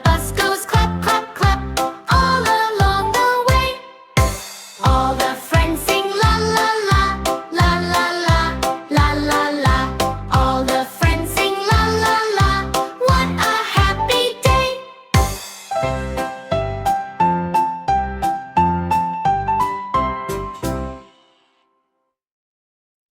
bus goes clap, clap, clap all along the way. All the friends sing la la la, la la la, la la la. All the friends sing la la la. What a happy day!